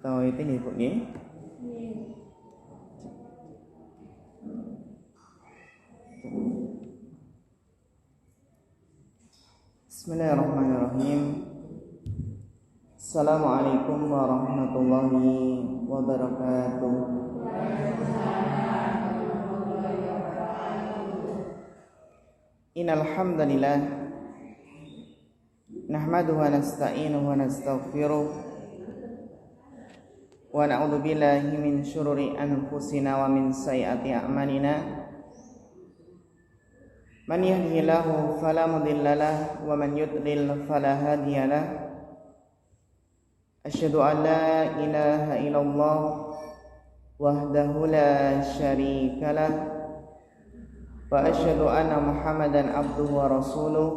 Kita itu nggih Bu nggih. Bismillahirrahmanirrahim. Assalamualaikum warahmatullahi wabarakatuh. Innal hamdalillah nahmaduhu wa nasta'inuhu wa nastaghfiruh wa na'udzu billahi min syururi anfusina wa min sayyiati a'malina. Man yahdihillahu fala mudilla lahu wa man yudlil fala hadiya lahu. Asyhadu an la ilaha illallah wahdahu la syarika lahu wa asyhadu anna Muhammadan abduhu wa rasuluh.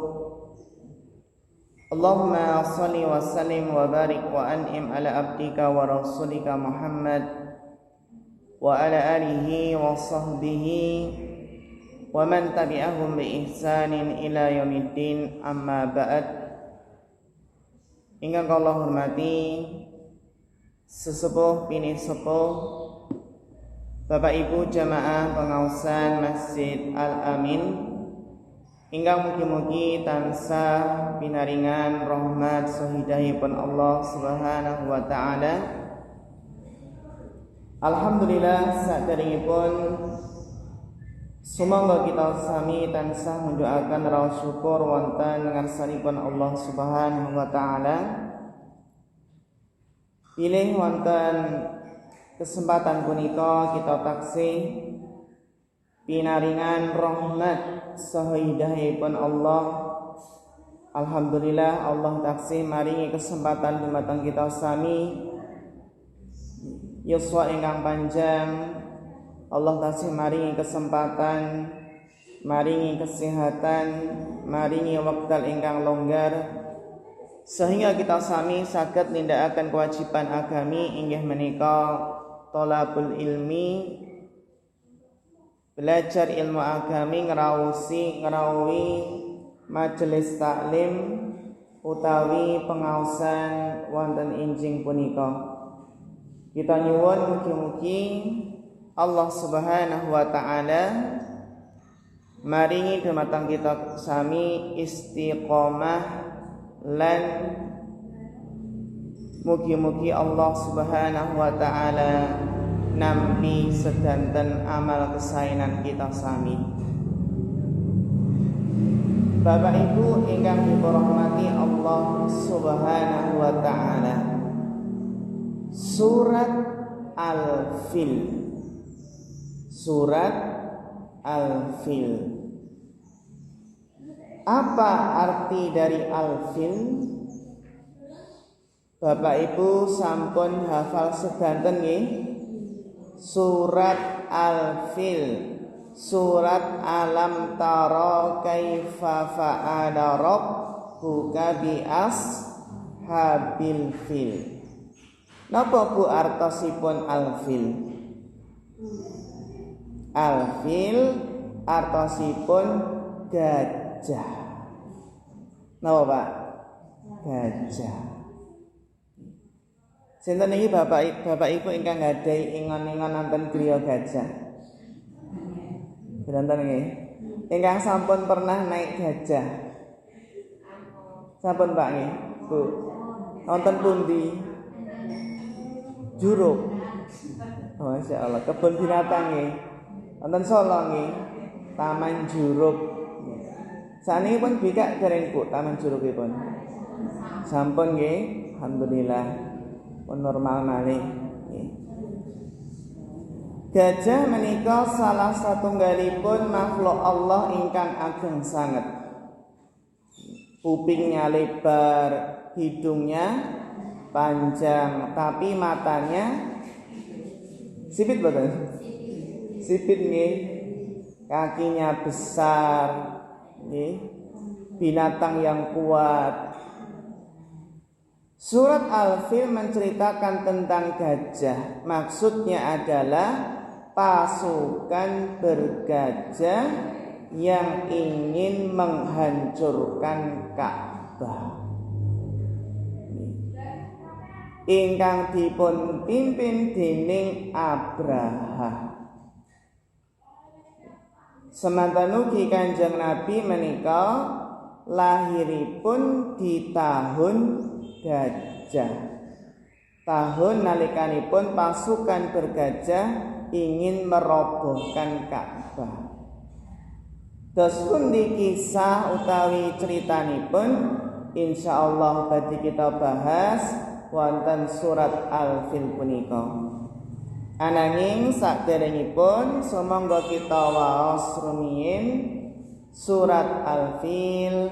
Allahumma shalli wa sallim wa barik wa an'im ala abdika wa rasulika Muhammad wa ala alihi wa sahbihi wa man tabi'ahum bi ihsanin ila yaumiddin, amma ba'd. Ingkang kula hormati sesepuh bini sepuh Bapak Ibu jamaah pengaosan Masjid Al-Amin, ingkang mugi-mugi tansah pinaringan rahmat sahidahipun Allah Subhanahu wa taala. Alhamdulillah saderengipun sumangga kita sami tansah mendoakan raos syukur wonten ngarsanipun Allah Subhanahu wa taala. Pilih wonten kesempatan punika kita taksih pinaringan rahmat saha hidayahipun Allah. Alhamdulillah Allah taksih maringi kesempatan dumateng kita sami yuswa ingkang panjang. Allah taksih maringi kesempatan, maringi kesehatan, maringi wekdal ingkang longgar, sehingga kita sami saged nindakaken kewajiban agami inggih menika thalabul ilmi, belajar ilmu agami, ngrawuhi majelis taklim utawi pengaosan wonten injing punika. Kita nyuwun mugi-mugi Allah Subhanahu wa taala maringi dumateng kita sami istiqomah lan mugi-mugi Allah Subhanahu wa taala nampi sedanten amal kesaenan kita sami. Bapak Ibu ingkang dirahmati Allah Subhanahu wa taala, surat Al-Fil. Surat Al-Fil. Apa arti dari Al-Fil? Bapak Ibu sampun hafal sedanten nggih? Surat Al-Fil, surat alam tara kaifa fa'ala rabbuka bi ashabil fil. Napa Bu artosipun Al-Fil? Al-Fil artosipun gajah. Napa Pak? Gajah. Sinten niki Bapak Ibu ingkang gadhahi ingon-ingon nonton griya gajah? Beranten nggih. Ingkang sampun pernah naik gajah? Sampun Pak nggih? Bu. Wonten pundi? Juruk. Oh, masyaallah, kebun binatang nggih. Wonten Solo nggih, Taman Juruk. Saniki pun bikak dereng Bu Taman Jurukipun. Sampun nggih, alhamdulillah pun normal malih. Gajah menika salah satunggalipun makhluk Allah ingkang ageng sanget. Kupingnya lebar, hidungnya panjang, tapi matanya sipit boten? Sipit nggih. Kakinya besar nggih. Binatang yang kuat. Surat Al-Fil menceritakan tentang gajah. Maksudnya adalah pasukan bergajah yang ingin menghancurkan Ka'bah. ingkang dipun pimpin dening Abraha. Semanten ugi Kanjeng Nabi menika lahiripun di tahun gajah. Tahun nalikanipun pasukan bergajah ingin merobohkan Ka'bah. Terus pundi kisah utawi critanipun insyaallah badhe kita bahas wonten surat Al-Fil punika. Ananging saderengipun sumangga kita waos rumiyin surat Al-Fil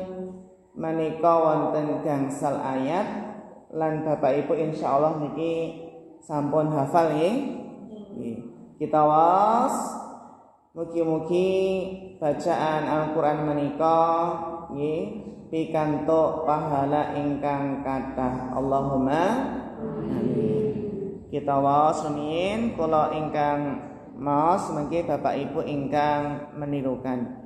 menika wonten gangsal ayat lan Bapak Ibu insyaallah niki sampun hafal nggih. Kita waos mugi-mugi bacaan Al-Qur'an menika nggih pikantuk pahala ingkang kathah. Allahumma amin. Kita waos rumiyin kula ingkang maos mengki Bapak Ibu ingkang menirukan.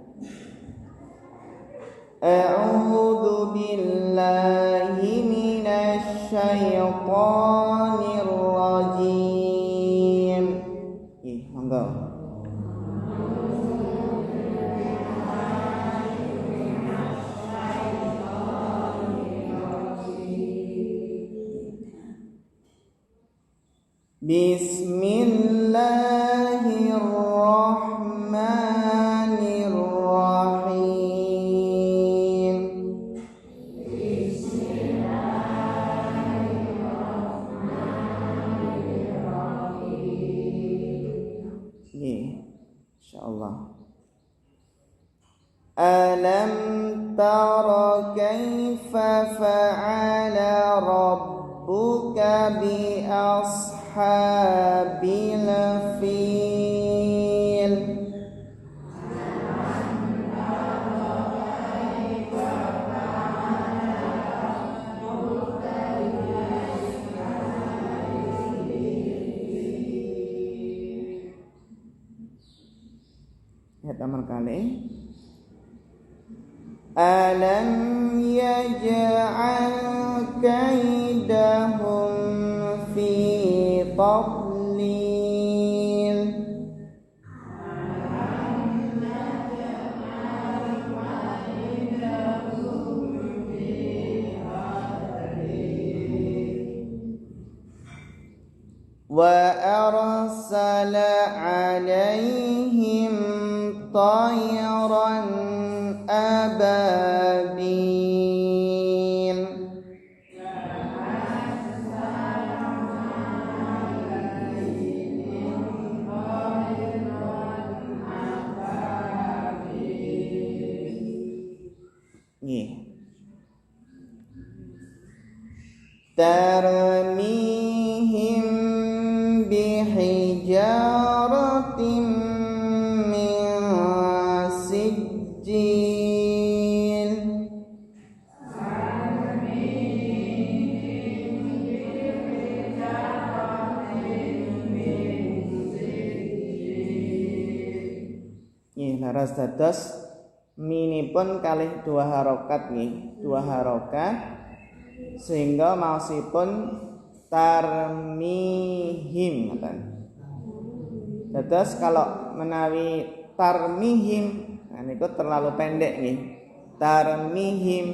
A'udzu billahi minasy syaithanir rajim. Monggo. Bismillahirrahmanirrahim. Insyaallah. Alam tara kaifa fa'ala rabbuka bi ashabil fil. Pertama kali alam yaj'al kaidahum fi tadlil. Wa arsala alaihim tayran ababil. Tarmihim bihijaratin min sijil. Laras dados minipun kalih dua harokat nggih, dua harokat sehingga maosipun tarmihim ngoten. Dados kalau menawi tarmihim niku terlalu pendek nggih. Tarmihim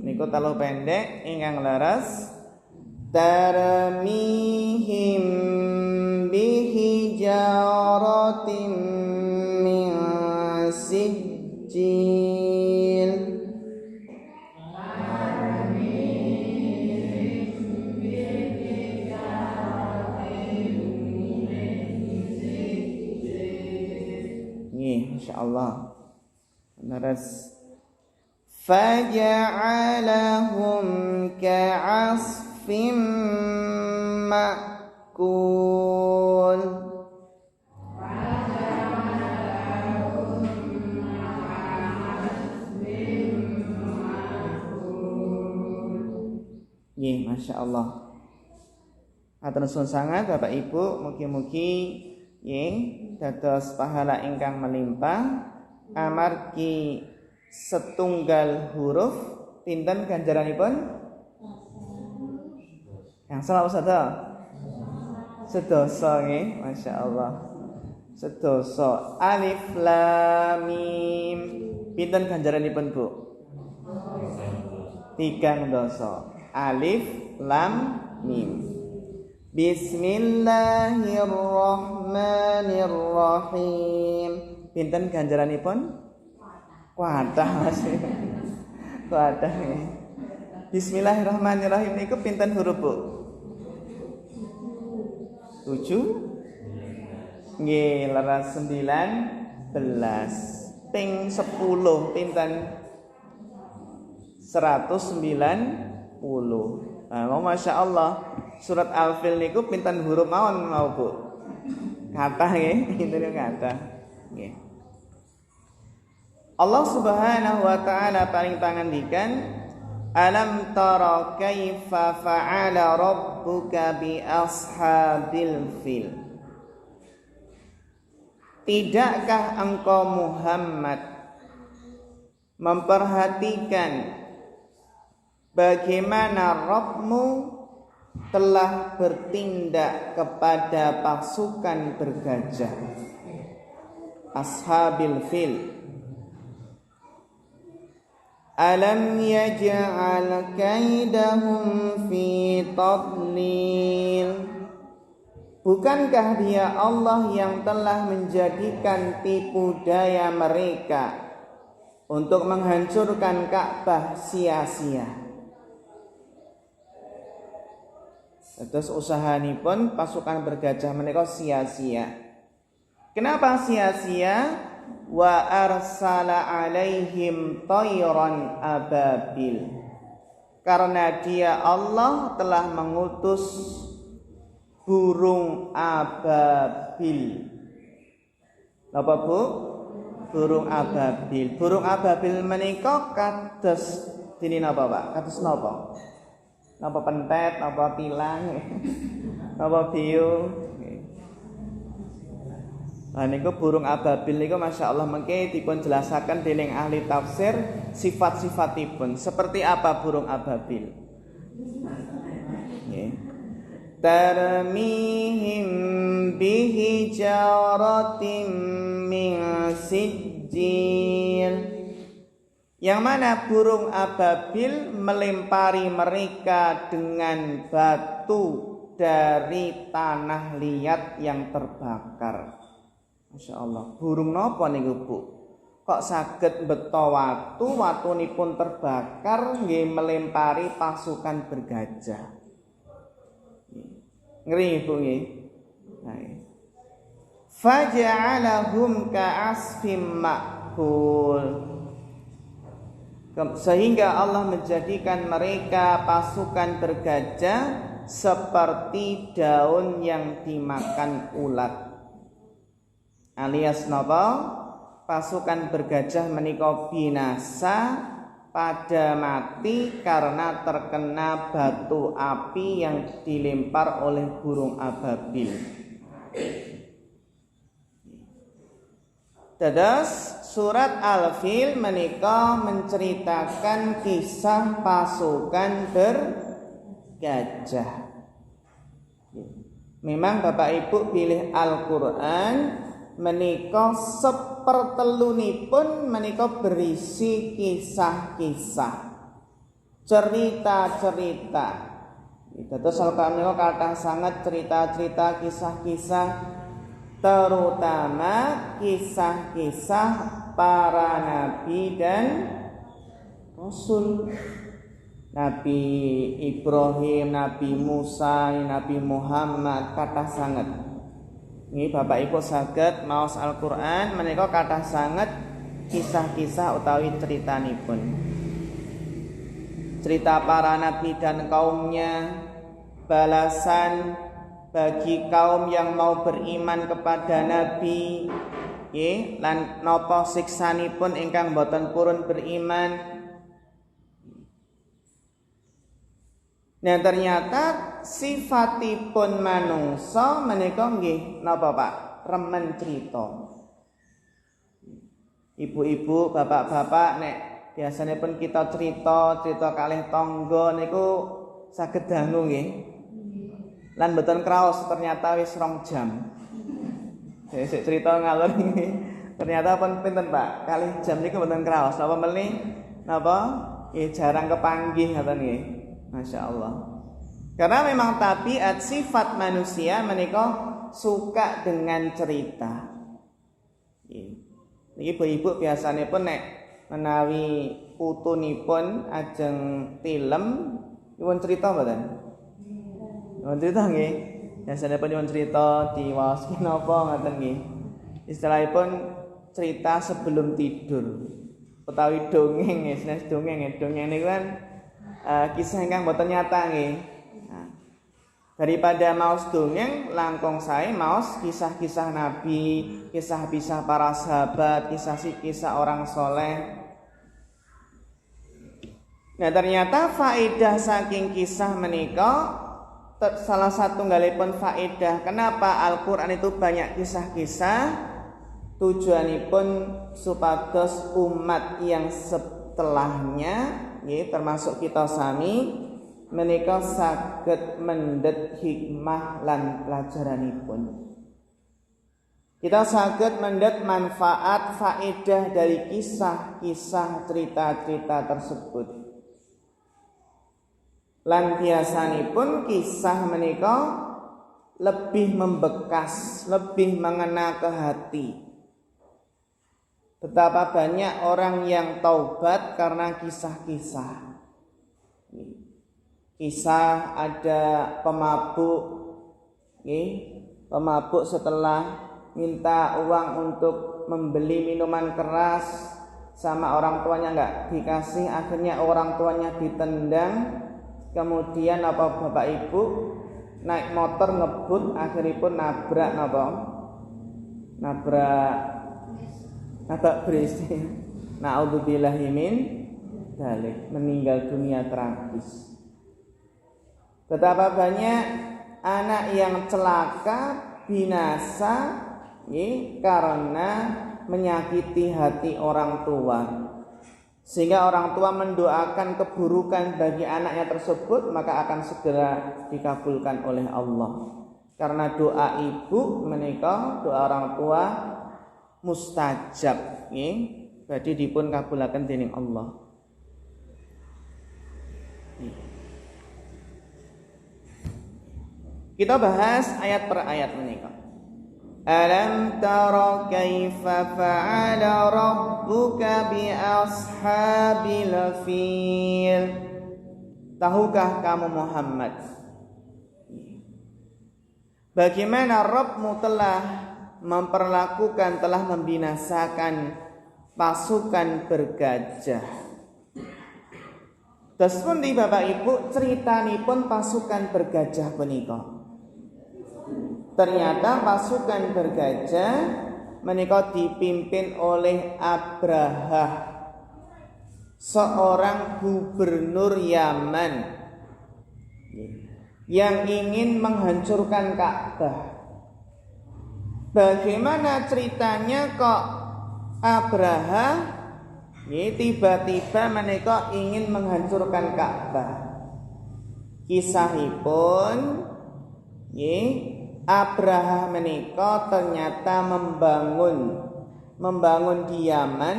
niku terlalu pendek ingkang leres tarmihim bihijaratin min sijil. Insyaallah naras faja'alahum ka'asfim ma'kul. Masya Allah. Atur nuwun sangat Bapak Ibu, mugi-mugi dados pahala ingkang melimpah amargi setunggal huruf pinten ganjaranipun Gangsal apa sedasa? Sedasa nggih, masyaallah. Sedasa. Alif lam mim. Pinten ganjaranipun, Bu? 3 dosa. Alif lam mim. Bismillahirrahmanirrahim. Pinten ganjaranipun? Kuatah Mas. Kuatah. Bismillahirrahmanirrahim niku pinten huruf, Bu? 7. Nggih, leres 19. Ping 10 pinten? 190. Nah, Masya Allah. Surat Al-Fil niku pinten huruf mawon mau, Bu? Kathah nggih, pinten kathah. Nggih. Allah Subhanahu wa taala paling pangandikan, alam tara kaifa fa'ala rabbuka bi ashabil fil. Tidakkah engkau Muhammad memperhatikan bagaimana Rabbmu telah bertindak kepada pasukan bergajah, ashabil fil. Alam yaj'al kaidahum fi tadlil. Bukankah dia Allah yang telah menjadikan tipu daya mereka untuk menghancurkan Ka'bah sia-sia. Terus usahanipun pasukan bergajah menika sia-sia. Kenapa sia-sia? Wa arsala alaihim tayran ababil. Karena dia Allah telah mengutus burung ababil. Napa, Bu? Burung ababil. Burung ababil menika kados dene napa, Pak? Kados napa? Napa pentet, napa tilang, napa biu? Nah niku burung ababil niku Masya Allah mengke dipun jelasaken dening ahli tafsir sifat-sifatipun. Seperti apa burung ababil? Nggih. Tarmihim bihijaratin min sijil. Yang mana burung ababil melempari mereka dengan batu dari tanah liat yang terbakar. Masya Allah, burung napa niku, Bu? Kok saged mbeta watunipun terbakar nggih melempari pasukan bergajah. Ngeri, Bu nggih. Faja'alahum ka'asfim ma'kul. Sehingga Allah menjadikan mereka pasukan bergajah seperti daun yang dimakan ulat. Alias napa? Pasukan bergajah menika binasa pada mati karena terkena batu api yang dilempar oleh burung ababil. Dados surat Al-Fil menika menceritakan kisah pasukan bergajah. Memang Bapak Ibu pilih Al-Qur'an menika sepertelunipun menika berisi kisah-kisah, cerita-cerita. Dados Al-Qur'an menika kathah sangat cerita-cerita, kisah-kisah, terutama kisah-kisah para nabi dan rasul. Nabi Ibrahim, Nabi Musa, Nabi Muhammad kathah sangat. Ini Bapak Ibu saged maos Al-Qur'an menika kathah sangat kisah-kisah utawi ceritanipun. Cerita para nabi dan kaumnya, balasan bagi kaum yang mau beriman kepada nabi, nggih, lan napa siksanipun ingkang boten purun beriman. Nah ternyata sifatipun manungsa menika nggih napa Pak? Remen crita. Ibu-ibu, bapak-bapak nek biasanipun kita cerita kalih tangga niku saged dangu nggih. Lan mboten kraos ternyata wis 2 jam. Sik cerita ngalor iki. Ternyata pun pinten Pak? 2 jam niku mboten kraos. Napa meli? Napa? Jarang kepanggih ngoten nggih. Masyaallah. Karena memang tabiat sifat manusia menika suka dengan cerita. Niki ibu-ibu biasane pun nek menawi putunipun ajeng film nyuwun cerita mboten? Nyuwun cerita nggih. Biasane pun nyuwun cerita diwaos napa ngoten nggih. Istilahipun cerita sebelum tidur. Utawi dongeng nggih, senes dongeng niku kan kisah ingkang boten nyata nggih. Daripada maos dongeng langkung sae maos kisah-kisah Nabi, kisah-kisah para sahabat, kisah orang soleh. Nah ternyata faedah saking kisah menika salah satu galipun faedah kenapa Al-Quran itu banyak kisah-kisah, tujuanipun supados umat yang setelahnya termasuk kita sami menika saged mendhet hikmah lan pelajaranipun. Kita saged mendhet manfaat faedah dari kisah-kisah cerita-cerita tersebut. Lan biasanipun kisah menika lebih membekas, lebih mengena ke hati. Betapa banyak orang yang taubat karena kisah-kisah. Kisah ada pemabuk, pemabuk setelah minta uang untuk membeli minuman keras sama orang tuanya enggak dikasih, akhirnya orang tuanya ditendang, kemudian bapak ibu naik motor ngebut, akhirnya pun nabrak bris. Na'udzubillahi min dzalik, meninggal dunia tragis. Betapa banyak anak yang celaka binasa karena menyakiti hati orang tua. Sehingga orang tua mendoakan keburukan bagi anaknya tersebut, maka akan segera dikabulkan oleh Allah. Karena doa ibu menika, doa orang tua mustajab, berarti dipun kabulaken dening Allah. Kita bahas ayat per ayat menika. Alam tara kaifa fa'ala rabbuka bi ashabil fil. Tahukah kamu Muhammad bagaimana Rabbmu telah memperlakukan, telah membinasakan pasukan bergajah. Terus pun di Bapak Ibu ceritanipun pasukan bergajah punika. Ternyata pasukan bergajah menika dipimpin oleh Abraha, seorang gubernur Yaman yang ingin menghancurkan Ka'bah. Bagaimana ceritanya kok Abraha tiba-tiba menika ingin menghancurkan Ka'bah? Kisahipun Abraha menika ternyata membangun di Yaman,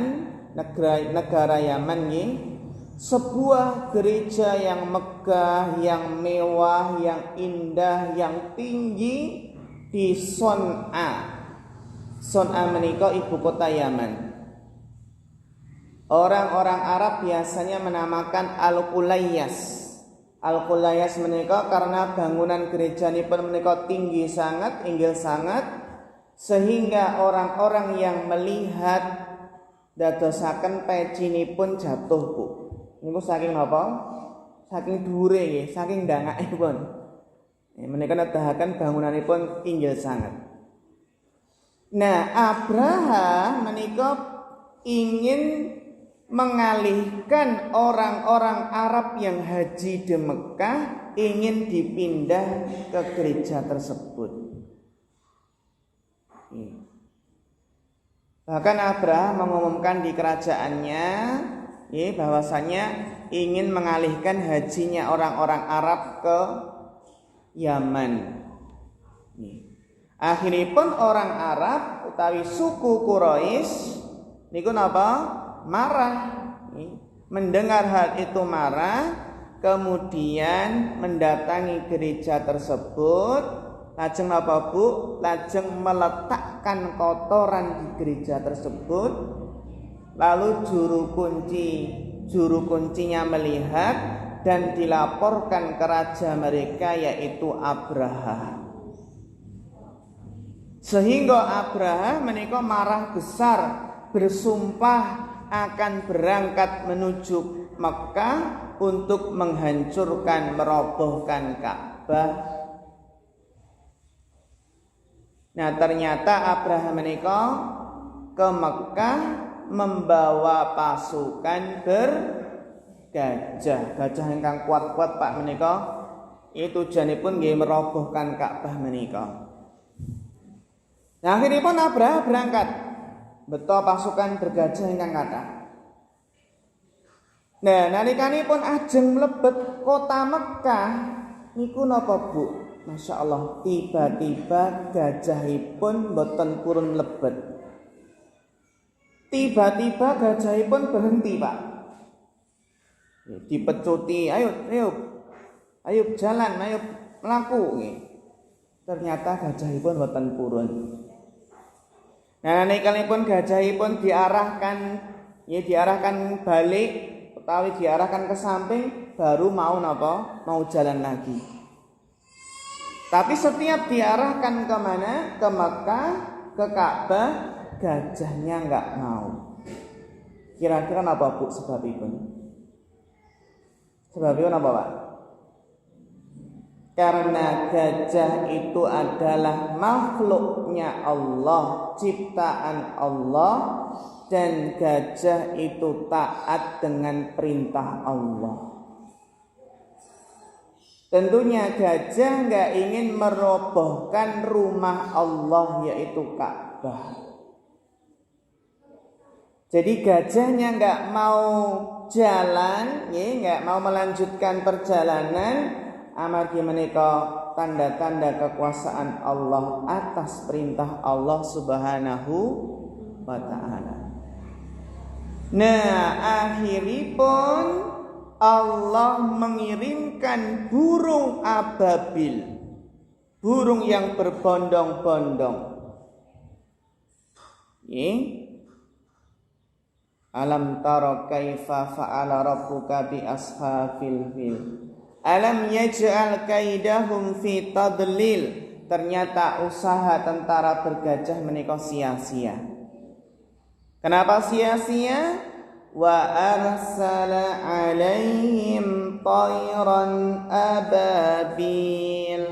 negara Yaman sebuah gereja yang megah, yang mewah, yang indah, yang tinggi di Son'a. Son'a menika ibu kota Yaman. Orang-orang Arab biasanya menamakan Al-Qulayyas. Al-Qulayyas menika karena bangunan gerejanipun menika tinggi sangat, inggil sangat, sehingga orang-orang yang melihat dadosaken pecinipun jatuh Bu. Niku saking napa? Saking dhuwure nggih, saking ndangakipun. Menika nedahaken bangunanipun inggil sangat. Nah, Abraha menika ingin mengalihkan orang-orang Arab yang haji di Mekah, ingin dipindah ke gereja tersebut. Bahkan Abraha mengumumkan di kerajaannya bahwasanya ingin mengalihkan hajinya orang-orang Arab ke Yaman. Akhiripun orang Arab utawi suku Quraisy niku napa? Marah. Mendengar hal itu marah, kemudian mendatangi gereja tersebut, lajeng napa Bu? Lajeng meletakkan kotoran di gereja tersebut. Lalu juru kuncinya melihat dan dilaporkan ke raja mereka yaitu Abraha. Sehingga Abraha menika marah besar, bersumpah akan berangkat menuju Mekah untuk menghancurkan, merobohkan Ka'bah. Nah, ternyata Abraha menika ke Mekah membawa pasukan bergajah. Gajah ingkang kuat-kuat Pak menika. Itu tujuanipun nggih merobohkan Ka'bah menika. Nah, akhiripun Abraha berangkat beto pasukan bergajah ingkang kathah. Nah, nalikanipun ajeng mlebet kota Mekah niku napa Bu? Masya Allah, tiba-tiba gajahipun boten purun mlebet. Tiba-tiba gajahipun berhenti Pak. Dipecuti, ayo jalan, ayo mlaku. Ternyata gajahipun boten purun. Nah, nikalipun gajahipun diarahkan balik utawi diarahkan ke samping, baru mau napa? Mau jalan lagi. Tapi setiap diarahkan ke mana? Ke Mekah, ke Ka'bah, gajahnya enggak mau. Kira-kira napa Bu sebabipun? Sebabipun apa Pak? Karena gajah itu adalah makhluknya Allah, ciptaan Allah, dan gajah itu taat dengan perintah Allah. Tentunya gajah nggak ingin merobohkan rumah Allah yaitu Ka'bah. Jadi gajahnya nggak mau jalan, nggak mau melanjutkan perjalanan. Amargi menika tanda-tanda kekuasaan Allah atas perintah Allah Subhanahu wa ta'ala. Nah, akhiripun Allah mengirimkan burung ababil, burung yang berbondong-bondong. Alam tara kaifa fa'ala rabbuka bi ashabil fil. Alam yaj'al kaidahum fi tadlil. Ternyata usaha tentara bergajah menika sia-sia. Kenapa sia-sia? Wa arsala alaihim tayran ababil.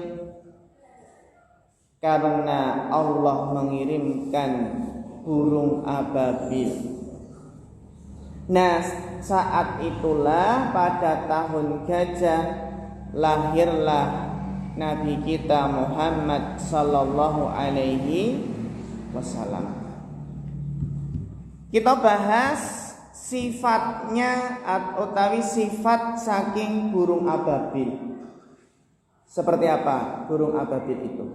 Karena Allah mengirimkan burung ababil. Nah, saat itulah pada tahun gajah lahirlah Nabi kita Muhammad sallallahu alaihi wasallam. Kita bahas sifatnya utawi sifat saking burung ababil. Seperti apa burung ababil itu?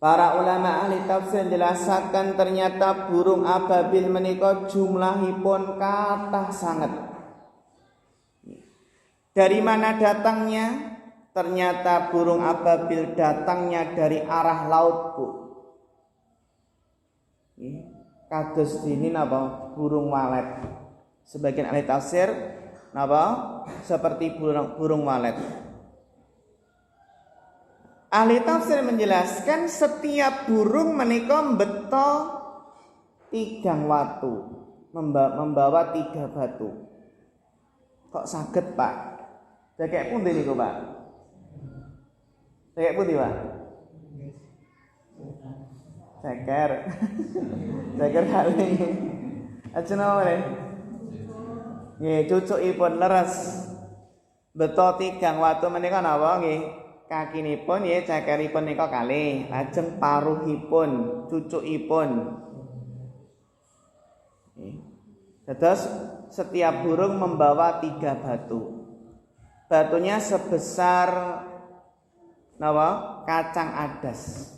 Para ulama ahli tafsir menjelaskan ternyata burung ababil menika jumlahipun kathah sanget. Dari mana datangnya? Ternyata burung ababil datangnya dari arah laut, Bu. Kados dini napa? Burung walet. Sebagian ahli tafsir napa? Seperti burung walet. Ahli tafsir menjelaskan setiap burung menika mbeta tigang watu, membawa 3 batu. Kok saged, Pak? Cekek pundi niku, Pak? Cekek pundi, Pak? Ceker. Ceker kali. Ajeng wae. Nggih, cucukipun leres. Mbeta tigang watu menika napa nggih? Kakinipun cekeripun nika kalih, lajeng paruhipun, cucukipun. Terus setiap burung membawa 3 batu. batunya sebesar kacang adas.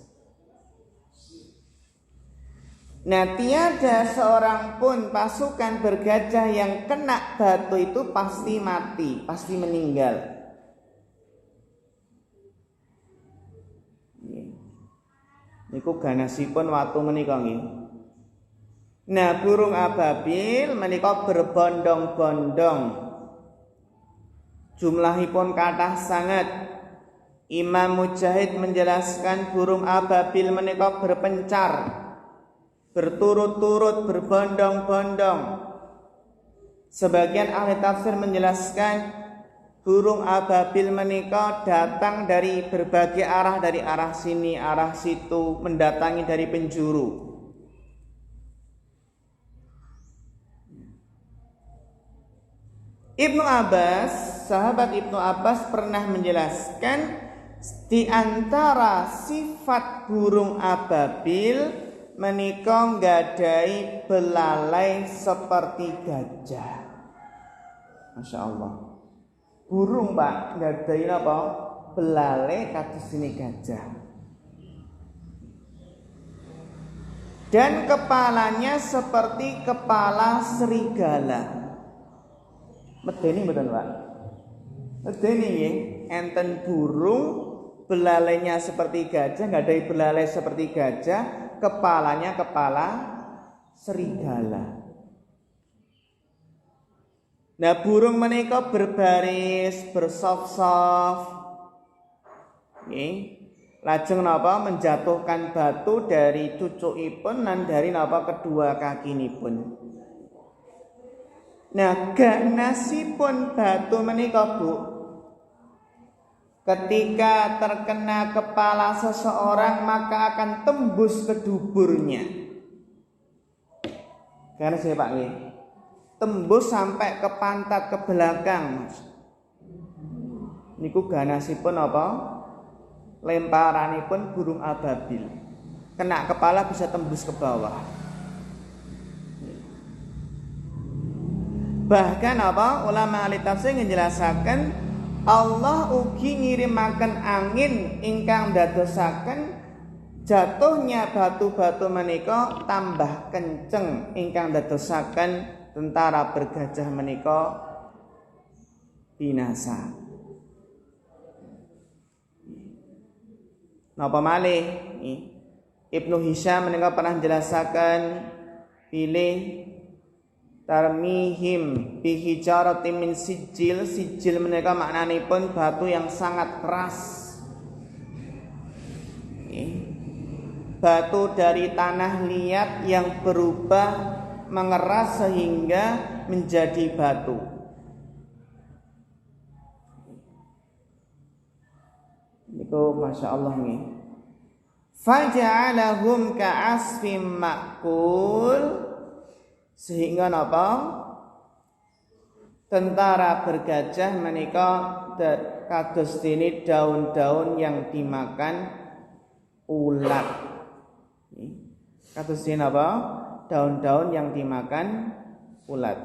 Nah, tiada seorang pun pasukan bergajah yang kena batu itu pasti mati, pasti meninggal. Niku ganasipun watu menika nggih. Nah, burung ababil menika berbondong-bondong. Jumlahipun kathah sangat. Imam Mujahid menjelaskan burung ababil menika berpencar, berturut-turut, berbondong-bondong. Sebagian ahli tafsir menjelaskan burung ababil menika datang dari berbagai arah, dari arah sini, arah situ, mendatangi dari penjuru. Ibnu Abbas, sahabat Ibnu Abbas pernah menjelaskan di antara sifat burung ababil menika nggadai belalai seperti gajah. Masya Allah. Burung Pak nggadai apa? Belalai kados dene gajah. Dan kepalanya seperti kepala serigala. Medeni mboten Pak? Medeni nggih, enten burung belalainya seperti gajah, nggadai belalai seperti gajah, kepalanya kepala serigala. Nah, burung menika berbaris, bersaf-saf. Nggih. Lajeng napa menjatuhkan batu dari cucukipun dan dari napa kedua kakinipun. Nah, ganasipun batu menika, Bu, ketika terkena kepala seseorang maka akan tembus ke duburnya. Karena saya Pak nggih. Tembus sampai ke pantat, ke belakang. Niku ganasipun apa? Lemparanipun burung ababil. Kena kepala bisa tembus ke bawah. Bahkan apa? Ulama ahli tafsir ngejelasaken Allah ugi ngirimaken angin ingkang dadosaken jatuhnya batu-batu menika tambah kenceng ingkang dadosaken tentara bergajah menika binasa. Napa malih? Ibnu Hisham menika pernah jelasaken pilih tarmihim bihijaratin min sijil. Sijil menika maknanipun batu yang sangat keras. Batu dari tanah liat yang berubah mengeras sehingga menjadi batu. Niku Masya Allah nih. Faja'alahum ka'asfim ma'kul, sehingga napa? Tentara bergajah menika kados dene daun-daun yang dimakan ulat. Kados dene apa? Daun-daun yang dimakan ulat.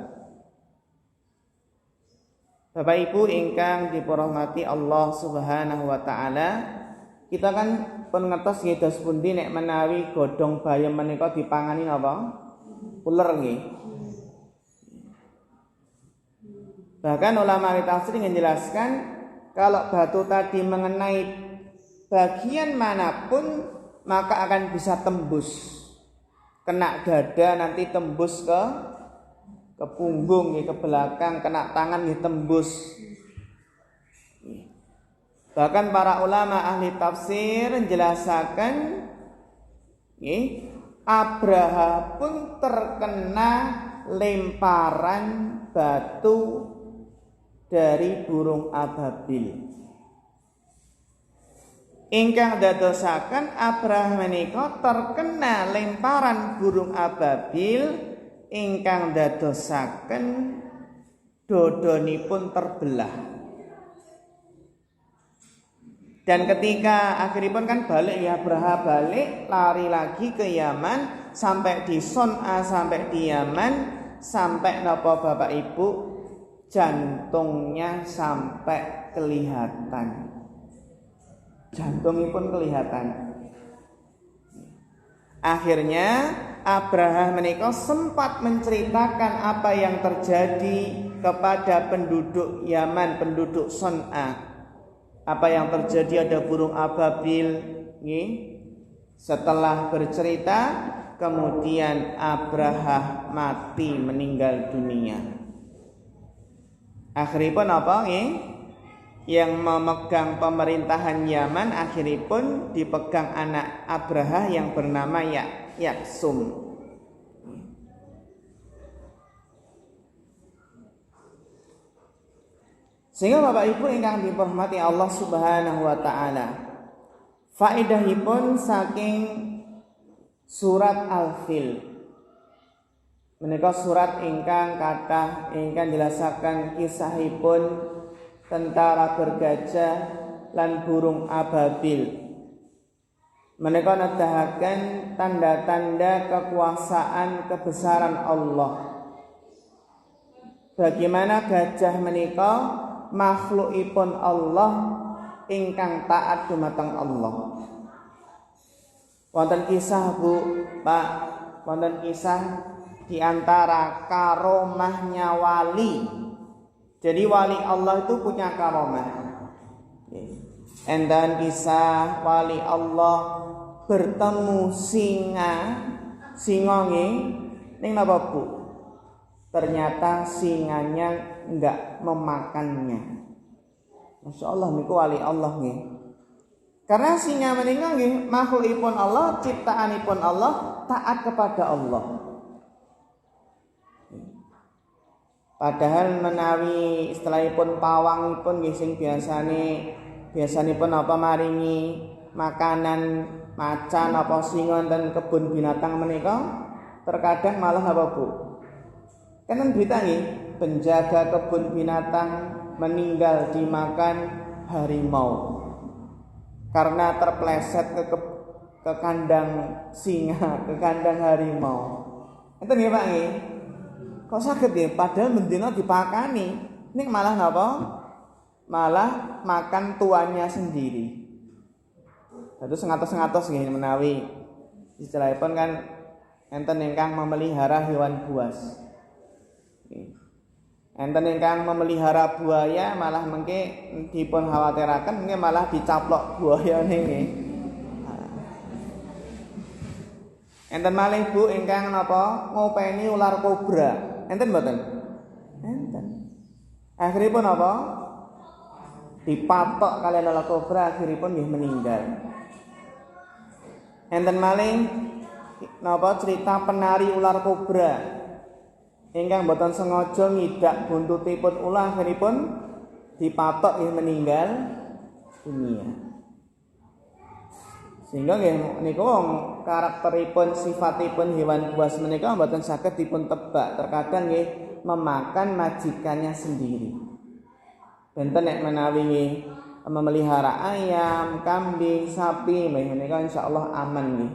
Bapak Ibu ingkang dipunrahmati Allah Subhanahu wa taala, kita kan pun ngertos nggih dos pundi nek menawi godhong bayem menika dipangani napa? Uler nggih. Bahkan ulama tafsir menjelaskan kalau batu tadi mengenai bagian manapun maka akan bisa tembus. Kena dada nanti tembus ke punggung, ke belakang, kena tangan tembus. Bahkan para ulama ahli tafsir menjelaskan Abraha pun terkena lemparan batu dari burung ababil. Ingkang dadosaken Abraha menika terkena lemparan burung ababil ingkang dadosaken dodonipun terbelah. Dan ketika akhiripun kan balik ya, Abraha balik lari lagi ke Yaman, sampai di Son'a, sampai di Yaman, sampai napa Bapak Ibu jantungnya sampai kelihatan. Jantungipun kelihatan. Akhirnya Abraha menika sempat menceritakan apa yang terjadi kepada penduduk Yaman, penduduk Son'a. Apa yang terjadi, ada burung ababil. Setelah bercerita, kemudian Abraha mati, meninggal dunia. Akhiripun apa? Yang memegang pemerintahan Yaman akhiripun dipegang anak Abraha yang bernama Yaksum. Sehingga Bapak Ibu ingkang dihormati Allah Subhanahu wa taala, faedahipun saking surat Al-Fil menika surat ingkang kathah ingkang jelasaken kisahipun tentara bergajah lan burung ababil. Menika nedahaken tanda-tanda kekuasaan kebesaran Allah. Bagaimana gajah menika makhlukipun Allah ingkang taat dumateng Allah. Wonten kisah Bu, Pak, wonten kisah di antara karomahnya wali. Jadi wali Allah itu punya karomah. Enten kisah wali Allah bertemu singa ning napa Bu? Ternyata singanya enggak memakannya. Masya Allah niku wali Allah nggih. Karena singa menika nggih makhlukipun Allah, ciptaanipun Allah, taat kepada Allah. Padahal menawi istilahipun pawangipun nggih sing biasanipun apa maringi makanan macan apa singa dan kebun binatang menika terkadang malah apa Bu? Kan berita nggih, penjaga kebun binatang meninggal dimakan harimau karena terpleset ke kandang singa, ke kandang harimau. Enten nggih Pak nggih. Kok saged nggih padahal mendina dipakani, ning malah napa? Malah makan tuannya sendiri. Terus ngatos-ngatos nggih menawi istilahipun kan enten ingkang memelihara hewan buas. Enten ingkang memelihara buaya malah mengke dipun khawatiraken mengke malah dicaplok buayane nggih. Enten malih Bu ingkang napa ngopeni ular kobra. Enten mboten? Enten. Akhiripun apa? Dipatok kalian ular kobra akhiripun nggih meninggal. Enten malih napa cerita penari ular kobra ingkang boten sengaja ngidak buntutipun ulah akhiripun dipatok nggih meninggal dunia. Sehingga nggih niku karakteripun sifatipun hewan buas menika boten saged dipun tebak, terkadang nggih memakan majikannya sendiri. Benten nek menawi nggih memelihara ayam, kambing, sapi menika insyaallah aman nggih.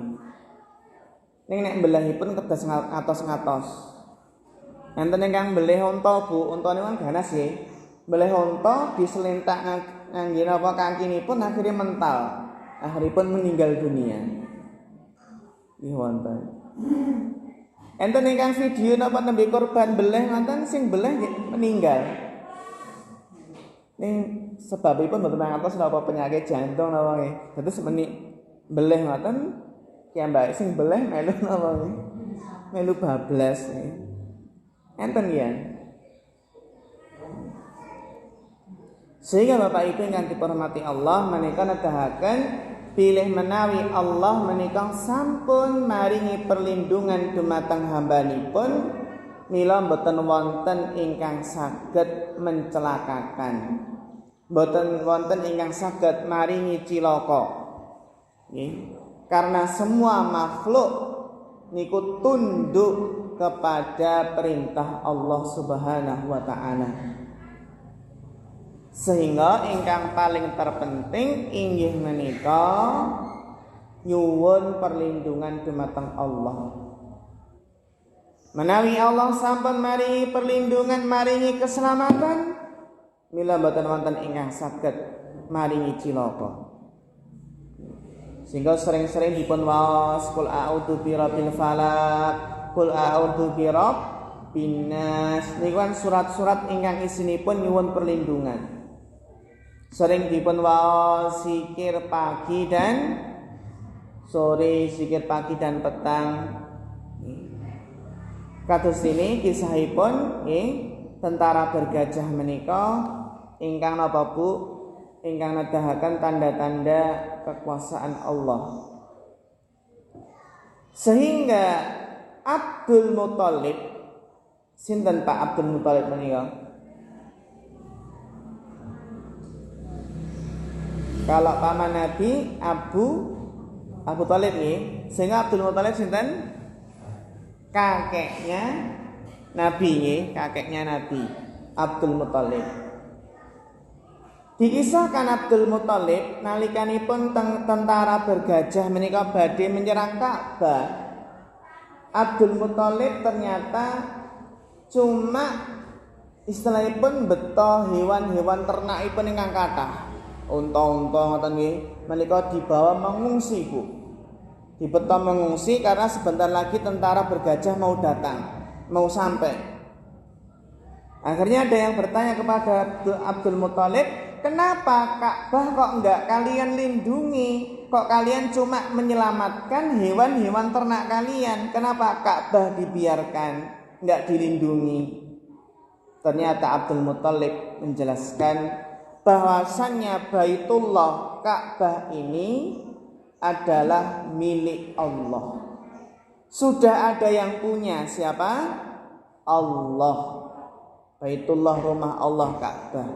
Ning nek mbelahipun kedas ngatos-ngatos. Enten ingkang mbelih unta Bu, untane kan ganas nggih. Mbelih unta diselentak ngangge napa kakinipun akhirnya mental. Akhiripun meninggal dunia. Nggih wonten. Enten ingkang video napa nembe korban beleh wonten sing beleh meninggal. Ning sebabipun mboten ngantos napa penyakit jantung napa nggih. Dados beleh wonten kiambake sing beleh melu napa nggih. Melu bablas nggih. Enten ya. Sehingga Bapak Ibu ingkang dihormati Allah menika nedahaken pilih menawi Allah menika sampun maringi perlindungan dumateng hambanipun mila mboten wonten ingkang saged mencelakakan. Mboten wonten ingkang saged maringi cilaka. Nggih. Karena semua makhluk niku tunduk kepada perintah Allah Subhanahu wa taala. Sehingga ingkang paling terpenting inggih menika nyuwun perlindungan dumateng Allah. Menawi Allah sampun maringi perlindungan, maringi keselamatan, mila boten wonten ingkang saged maringi cilaka. Sehingga sering-sering dipun waos qul a'udzu birabbil falaq, qul a'udzu birabbin nas. Niku kan surat-surat ingkang isinipun nyuwun perlindungan. Sering dipun waos zikir pagi dan sore, zikir pagi dan petang. Kados ini kisahipun nggih tentara bergajah menika ingkang napa Bu? Ingkang nedahaken tanda-tanda kekuasaan Allah. Sehingga Abdul Muthalib, sinten Pak Abdul Muthalib menika? Kalau paman Nabi Abu Thalib nggih, sehingga Abdul Muthalib sinten? Kakeknya Nabi nggih, kakeknya Nabi Abdul Muthalib. Dikisahkan Abdul Muthalib nalikanipun tentara bergajah menika badhe menyerang Ka'bah. Abdul Muthalib ternyata cuma istilahipun beto hewan-hewan ternakipun ingkang kathah. Unta-unta ngoten nggih, menika dibawa mengungsi, Bu. Dibeto mengungsi karena sebentar lagi tentara bergajah mau datang, mau sampai. Akhirnya ada yang bertanya kepada Abdul Muthalib, kenapa Ka'bah kok enggak kalian lindungi? Kok kalian cuma menyelamatkan hewan-hewan ternak kalian? Kenapa Ka'bah dibiarkan, enggak dilindungi? Ternyata Abdul Muthalib menjelaskan bahwasannya Baitullah Ka'bah ini adalah milik Allah. Sudah ada yang punya, siapa? Allah. Baitullah, rumah Allah, Ka'bah.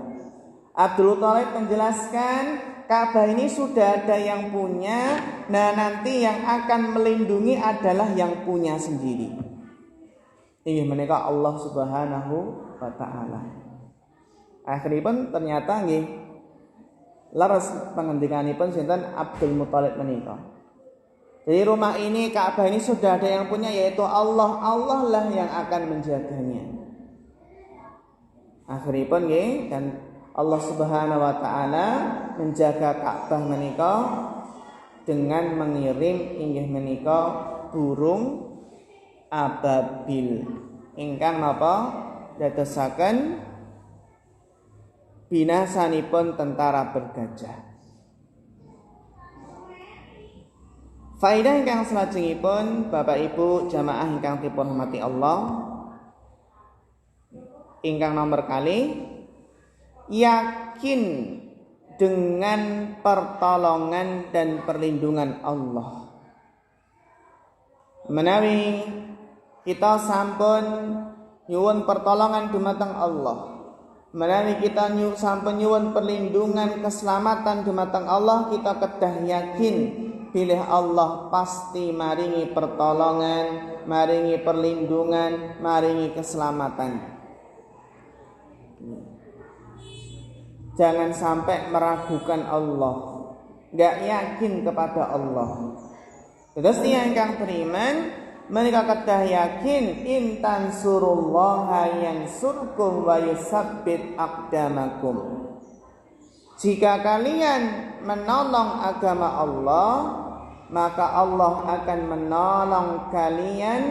Abdul Muthalib menjelaskan Ka'bah ini sudah ada yang punya, nah nanti yang akan melindungi adalah yang punya sendiri. Ini menika Allah Subhanahu wa taala. Akhiripun ternyata nggih leres pangendikanipun sinten Abdul Muthalib menika. Jadi rumah ini, Ka'bah ini sudah ada yang punya, yaitu Allah. Allah lah yang akan menjaganya. Akhiripun nggih dan Allah Subhanahu wa taala menjaga Ka'bah menika dengan mengirim inggih menika burung ababil ingkang napa dadosaken binasanipun tentara bergajah. Faedah ingkang salajengipun Bapak Ibu jamaah ingkang dipun hormati Allah, ingkang nomor kali yakin dengan pertolongan dan perlindungan Allah. Menawi kita sampun nyuwun pertolongan dumateng Allah, menawi kita sampun nyuwun perlindungan keselamatan dumateng Allah, kita kedah yakin bilih Allah pasti maringi pertolongan, maringi perlindungan, maringi keselamatan. Jangan sampai meragukan Allah, enggak yakin kepada Allah. Terus yang ingkang beriman mereka kedah yakin intan surullaha yansurkum wa yusabbit aqdamakum. Jika kalian menolong agama Allah, maka Allah akan menolong kalian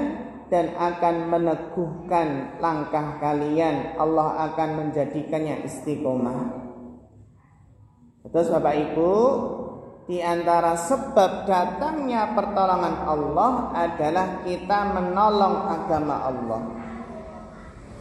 dan akan meneguhkan langkah kalian. Allah akan menjadikannya istiqomah. Terus Bapak Ibu, di antara sebab datangnya pertolongan Allah adalah kita menolong agama Allah.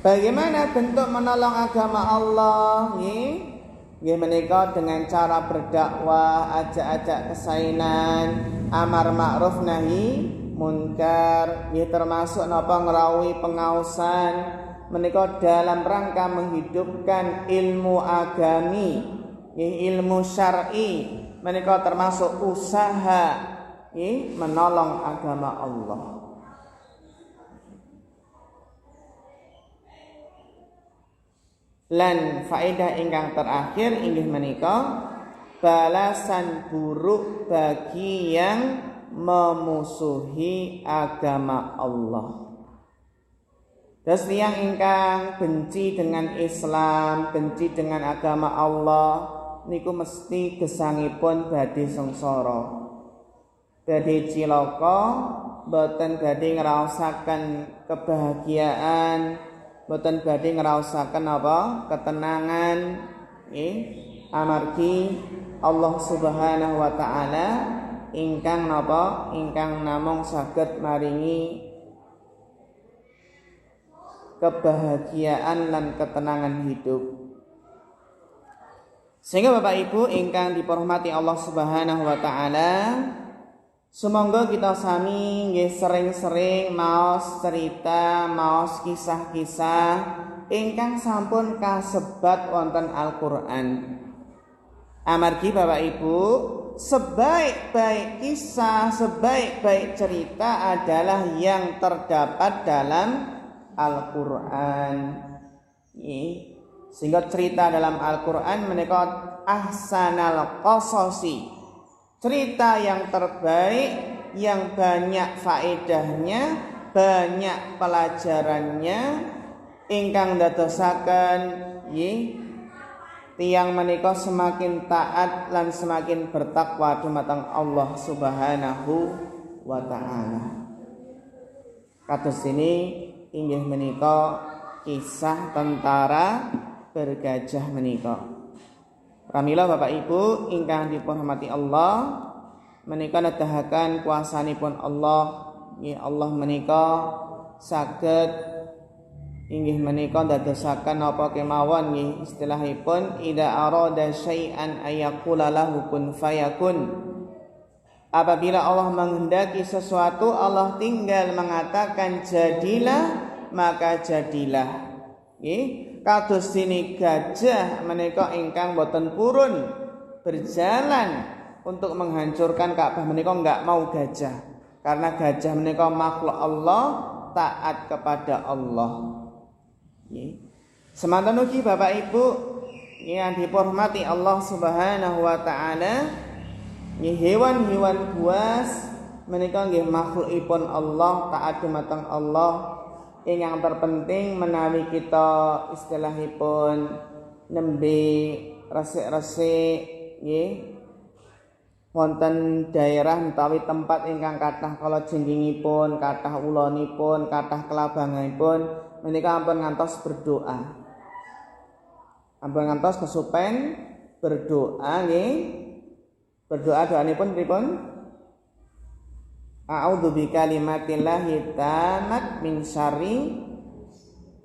Bagaimana bentuk menolong agama Allah? Nggih menika dengan cara berdakwah, ajak-ajak kesainan, amar ma'ruf nahi munkar, termasuk napa ngrawuhi pengaosan menika dalam rangka menghidupkan ilmu agami. Ilmu syar'i menika termasuk usaha menolong agama Allah. Lan faedah ingkang terakhir inggih menika balasan buruk bagi yang memusuhi agama Allah. Terus tiyang ingkang benci dengan Islam, benci dengan agama Allah niku mesti gesangipun badhe sengsara. Badhe cilaka, boten badhe ngraosaken kebahagiaan, boten badhe ngraosaken apa? Ketenangan, nggih. Amargi Allah Subhanahu wa taala ingkang napa? Ingkang namung saged maringi kebahagiaan dan ketenangan hidup. Sehingga Bapak Ibu ingkang dipormati Allah Subhanahu wa taala, semoga kita sami nggih sering-sering maos cerita, maos kisah-kisah ingkang sampun kasebat wonten Al-Qur'an. Amargi Bapak Ibu, sebaik-baik kisah, sebaik-baik cerita adalah yang terdapat dalam Al-Qur'an. Sehingga cerita dalam Al-Qur'an menika ahsanal qasasi. Cerita yang terbaik, yang banyak faedahnya, banyak pelajarannya, ingkang dadosaken tiyang menika semakin taat lan semakin bertakwa dumateng Allah Subhanahu wa taala. Kados ini inggih menika kisah tentara bergajah menika. Pramila Bapak Ibu ingkang dipunhormati Allah, menika nedahaken kuasanipun Allah. Nggih Allah menika saged inggih menika dadosaken napa kemawon nggih istilahipun idza arada syai'an ayaqula lahu kun fayakun. Apabila Allah menghendaki sesuatu, Allah tinggal mengatakan jadilah, maka jadilah. Nggih, kados dene gajah menika ingkang boten purun berjalan untuk menghancurkan Ka'bah menika enggak mau gajah. Karena gajah menika makhluk Allah, taat kepada Allah. Nggih. Semanten ugi Bapak Ibu yang dihormati Allah Subhanahu wa taala, hewan-hewan buas menika nggih makhlukipun Allah, taat dumateng Allah. Yang terpenting menawi kita istilahipun nembe resik-resik nggih wonten daerah utawi tempat ingkang kathah kala jenggingipun, kathah ulanipun, kathah kelabanganipun, menika ampun ngantos berdoa. Ampun ngantos kesupen berdoa nggih. Berdoa doanipun pripun? A'udzu bikalimatillahi tammat min syarri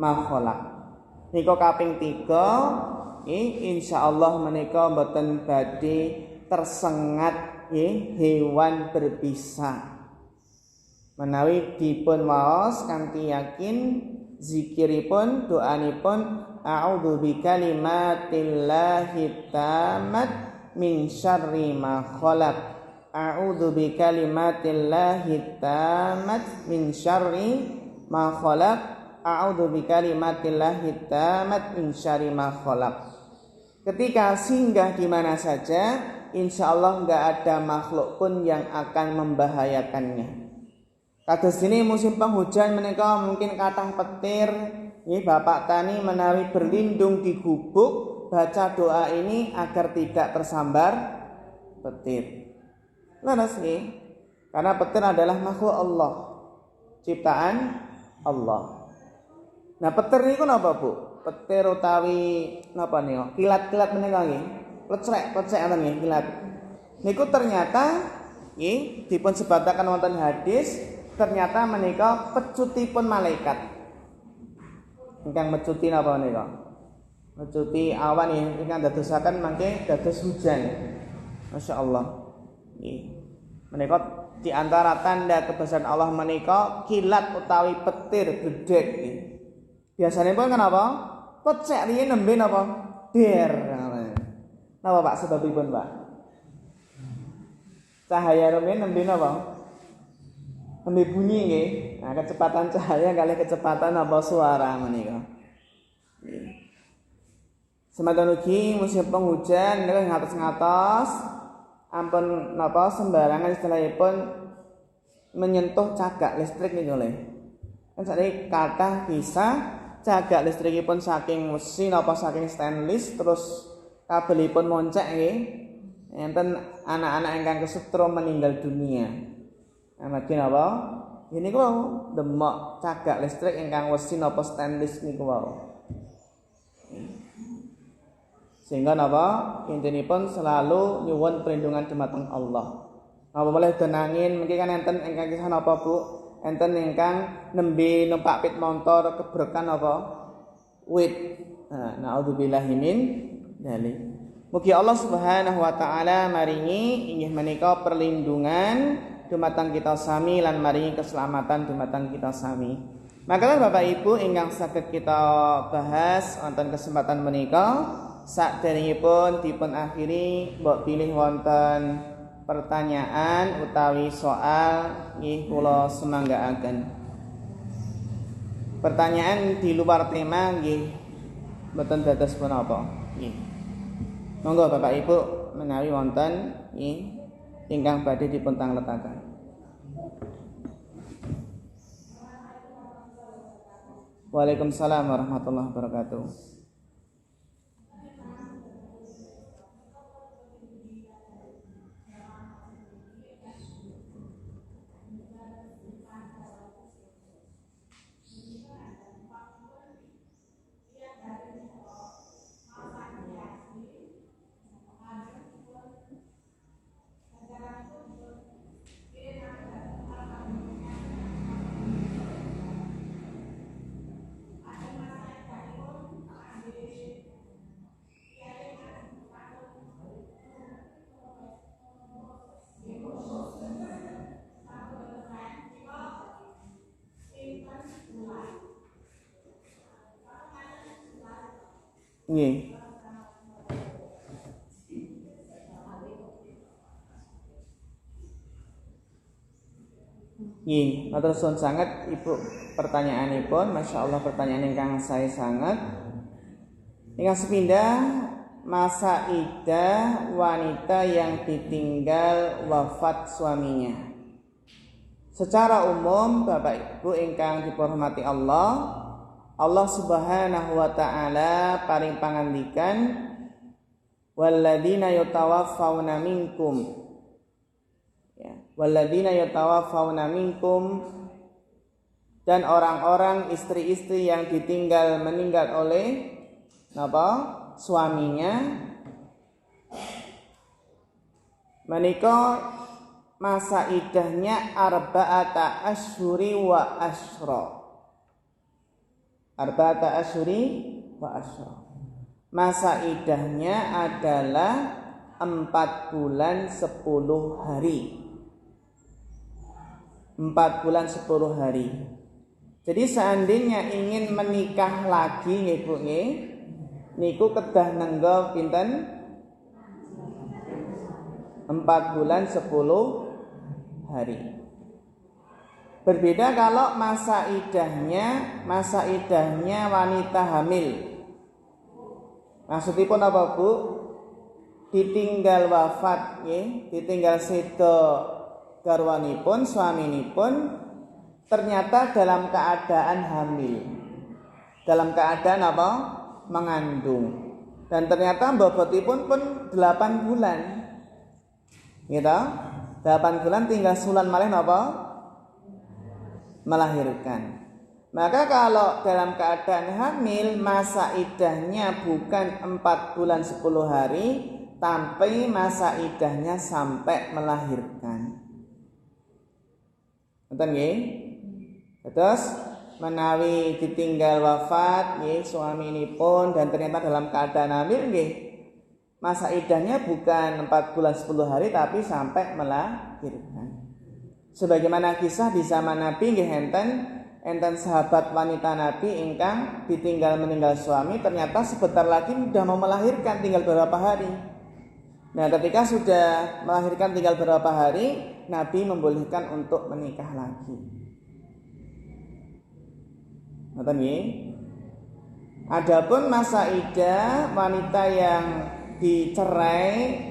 ma khalaq. Nika kaping 3 insyaallah menika mboten badhe tersengat hewan berbisa. Menawi dipun waos kanthi yakin zikiripun doanipun a'udzu bikalimatillahi tammat min syarri ma khalaq. A'udzu bikalimatillahi tammat min syarri ma khalaq. A'udzu bikalimatillahi tammat min syarri ma khalaq. Ketika singgah di mana saja, insyaallah enggak ada makhluk pun yang akan membahayakannya. Kados ini musim penghujan menika mungkin kathah petir, nggih Bapak tani menawi berlindung di gubuk, baca doa ini agar tidak tersambar petir. Leres nggih. Karena petir adalah makhluk Allah, ciptaan Allah. Nah, petir niku napa, Bu? Petir utawi napa niku? Kilat-kilat menika nggih. Plecrek-plecrek ngoten nggih, kilat. Niku ternyata nggih dipun sebataken wonten hadis, ternyata menika pecutipun malaikat. Ingkang mecuti napa menika? Mecuti awan ingkang dadosaken mangke dados hujan. Masyaallah. Menika di antara tanda kebesaran Allah menika kilat utawi petir gedhe. Biasane pun kenapa? Pecek riyen nembe napa? Der. Napa Pak sebabipun, Pak? Cahaya rumiyin nembe napa? Nembe bunyi nggih. Nah, kecepatan cahaya kali kecepatan apa suara menika. Semanten ugi musim penghujan niku ngatos-ngatos ampun napa sembarangan istilahipun menyentuh cagak listrik niku lho. Kan sakniki kathah kisah cagak listrikipun saking wesi napa saking stainless terus kabelipun moncek nggih. Enten anak-anak ingkang kesetrum meninggal dunia. Amargi napa? Ini kok demok cagak listrik ingkang wesi napa stainless niku wau. Sehingga napa intinipun selalu nyuwun perlindungan dumateng Allah. Napa boleh denangin mungkin kan enten ingkang kisah napa Bu? Enten ingkang nembe numpak pit motor kebrekan napa? Wit. Naudzubillahi min dzalik. Mugi Allah Subhanahu wa taala maringi inggih menika perlindungan dumateng kita sami lan maringi keselamatan dumateng kita sami. Maka Bapak Ibu ingkang saged kita bahas wonten kesempatan menika saderengipun dipun akhiri mbok pilih wonten pertanyaan utawi soal nggih kula semanggaaken. Pertanyaan di luar tema nggih mboten dados punapa. Nggih. Monggo Bapak Ibu menawi wonten nggih ingkang badhe dipun tangletaken. Waalaikumsalam warahmatullahi wabarakatuh. Nggih. Nggih, matur suwun sanget Ibu pertanyaanipun, masyaallah pertanyaan ingkang sae sanget. Ingkang sepindah masa iddah wanita yang ditinggal wafat suaminya. Secara umum Bapak Ibu ingkang dihormati Allah Subhanahu wa taala paring pangandikan walladzina yatawaffawna minkum ya walladzina yatawaffawna minkum dan orang-orang istri-istri yang ditinggal meninggal oleh suaminya menika masa iddahnya arba'ata asyhuri wa asyra. Arba'ata asyhuri wa asyra. Masa iddahnya adalah 4 bulan 10 hari. 4 bulan 10 hari. Jadi seandainya ingin menikah lagi nggih Bu nggih, niku kedah nenggo pinten? 4 bulan 10 hari. Berbeda kalau masa iddahnya wanita hamil. Maksudipun apa Bu? Ditinggal wafat nggih, ditinggal sedo garwanipun, suaminipun ternyata dalam keadaan hamil. Dalam keadaan apa? Mengandung. Dan ternyata bobotipun pun 8 bulan. Gitu? 8 bulan tinggal sulan malih napa? Melahirkan. Maka kalau dalam keadaan hamil masa iddahnya bukan 4 bulan 10 hari, tapi masa iddahnya sampai melahirkan. Ngoten nggih? Terus menawi ditinggal wafat nggih suaminipun dan ternyata dalam keadaan hamil nggih, masa iddahnya bukan 4 bulan 10 hari tapi sampai melahirkan. Sebagaimana kisah di zaman Nabi nggih enten sahabat wanita Nabi ingkang ditinggal meninggal suami ternyata sebentar lagi sudah mau melahirkan tinggal beberapa hari. Nah, ketika sudah melahirkan tinggal beberapa hari, Nabi membolehkan untuk menikah lagi. Ngoten nggih. Adapun masa iddah wanita yang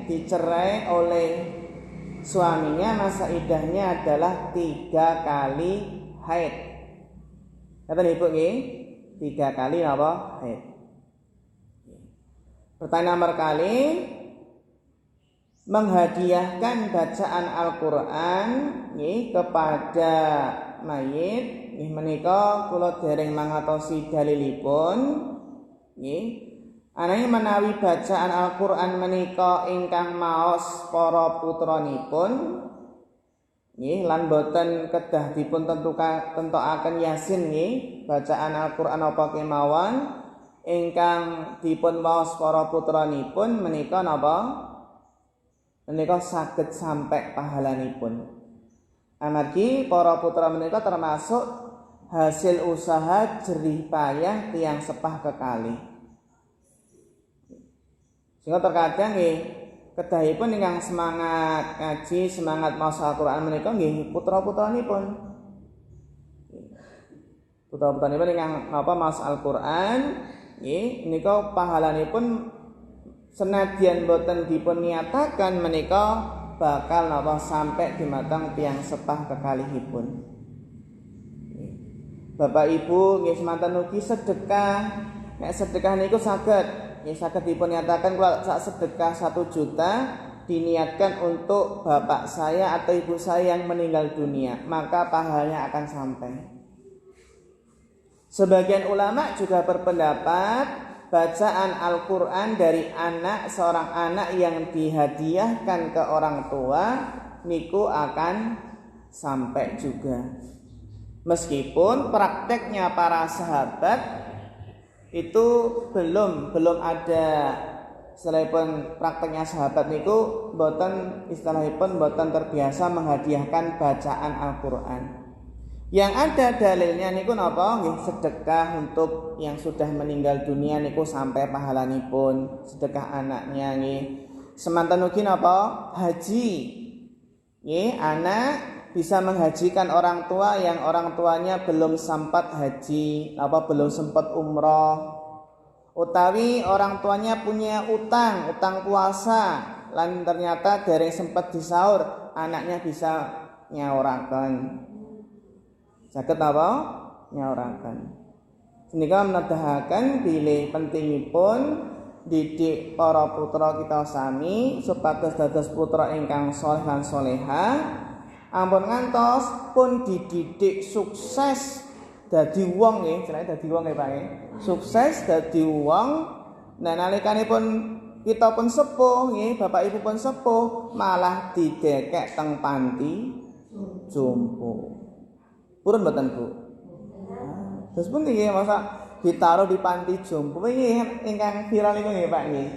dicerai oleh suaminya masa iddahnya adalah 3 kali haid. Ngaten Ibu nggih. 3 kali napa? Haid. Pertanyaan nomor kali, menghadiahkan bacaan Al-Qur'an nggih kepada mayit nggih menika kula dereng mangatosi dalilipun nggih. Ananging menawi bacaan Al-Qur'an menika ingkang maos para putranipun nggih lan boten kedah dipun tentokaken Yasin nggih, bacaan Al-Qur'an apa kemawon ingkang dipun maos para putranipun menika napa? Menika saged sampai pahalanipun. Amargi para putra menika termasuk hasil usaha jerih payah tiyang sepah kekalih. Sehingga terkadang nggih kedahipun ingkang semangat ngaji, semangat maos Al-Qur'an menika nggih putra-putranipun. Putra-putranipun ingkang napa maos Al-Qur'an nggih menika pahalanipun senadyan boten dipun niataken menika bakal napa sampai dumateng tiyang sepah kekalihipun. Bapak Ibu nggih semanten ugi sedekah. Nek sedekah niku saged dipun nyatakan kalau sak sedekah 1 juta diniatkan untuk bapak saya atau ibu saya yang meninggal dunia, maka pahalanya akan sampai. Sebagian ulama juga berpendapat bacaan Al-Qur'an dari seorang anak yang dihadiahkan ke orang tua niku akan sampai juga. Meskipun prakteknya para sahabat itu belum ada, selain prakteknya sahabat niku boten istilahipun boten terbiasa menghadiahkan bacaan Al-Qur'an. Yang ada dalilnya niku napa? Nggih sedekah untuk yang sudah meninggal dunia niku sampai pahalanipun, sedekah anaknya nggih. Semanten ugi napa? Haji. Nggih, anak bisa menghajikan orang tua yang orang tuanya belum sempat haji, belum sempat umroh. Utawi orang tuanya punya utang puasa, lan ternyata dereng sempat disaur, anaknya bisa nyauraken. Saged napa? Nyauraken. Senika nedahaken bilih pentingipun didik para putra kita sami supados dados putra ingkang saleh lan salehah. Ampun ngantos pun dididik sukses dadi wong nggih, jenenge dadi wong nggih Pak nggih. Sukses dadi wong. Nah nalikanipun kita pun sepuh nggih, bapak ibu pun sepuh, malah didekek teng panti jompo. Purun mboten Bu? Terus pun nggih masa ditaruh di panti jompo nggih ingkang viral niku nggih Pak nggih.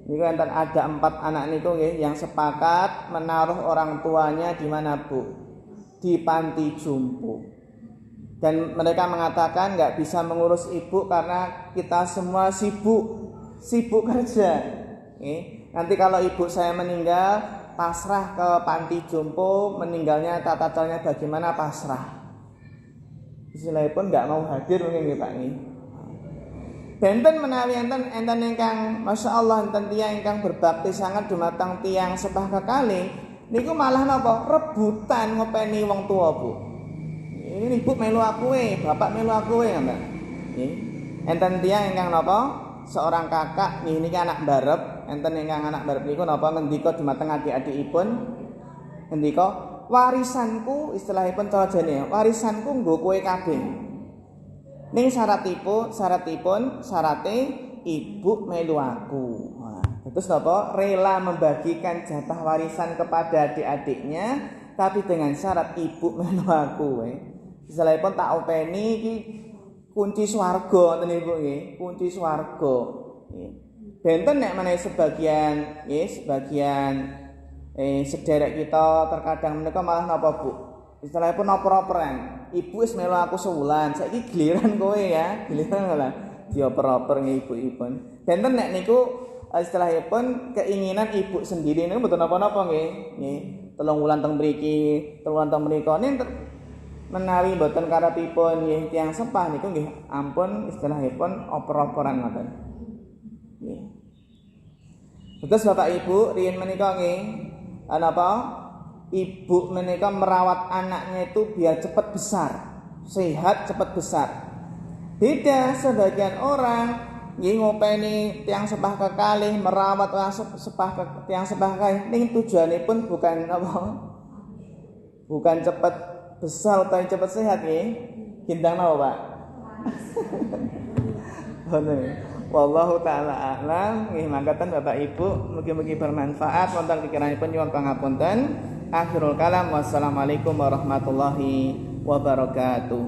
Niku enten ada 4 anak niku nggih yang sepakat menaruh orang tuanya di mana Bu? Di panti jompo. Dan mereka mengatakan nggak bisa mengurus ibu karena kita semua sibuk kerja. Nanti kalau ibu saya meninggal pasrah ke panti jompo, meninggalnya tata caranya bagaimana pasrah. Istilahipun nggak mau hadir mungkin nggih Pak nggih. Benten menawi enten ingkang masyaallah enten tiyang ingkang berbakti sangat dumateng tiyang sepah kekalih niku malah napa rebutan ngopeni wong tua Bu. Ini ibu melu aku bapak melu aku ngoten. Nggih. Enten tiyang ingkang napa seorang kakak niki anak barep, enten ingkang anak barep niku napa ngendika dumateng adik-adikipun ngendika warisanku istilahipun carane warisanku nggo kowe kabeh. Ning syaratipun ibu melu aku. Terus napa rela membagikan jatah warisan kepada adik-adiknya tapi dengan syarat ibu melu aku. Istilahipun tak openi iki kunci swarga ngoten Ibu nggih, kunci swarga. Benten nek menawi sebagian sederek kita terkadang menika malah napa Bu? Istilahipun oper-operan. Ibu wis melu aku sewulan, saiki giliran kowe ya, giliran malah dioper-oper ibu-ipun. Benten nek niku istilahipun keinginan ibu sendiri niku mboten napa-napa nggih. Nggih, 3 wulan teng mriki, 3 wulan teng mriku menawi mboten karepipun nggih tiyang sepah niku nggih ampun istilahipun oper-operan ngoten. Nggih. Terus Bapak Ibu riyen menika nggih napa? Ibu menika merawat anaknya itu biar cepat besar. sehat cepat besar. Beda sebagian orang nggih ngopeni tiyang sepah kekalih merawat tiyang sepah kekalih ning tujuanipun bukan apa? Bukan cepat besar atau cepat sehat nggih. Gintang napa, Pak? Wallahu taala a'lam. Nggih mangkaten Bapak Ibu, mugi-mugi bermanfaat wonten pikiranipun nyuwun pangapunten. Akhirul kalam wassalamualaikum warahmatullahi wabarakatuh.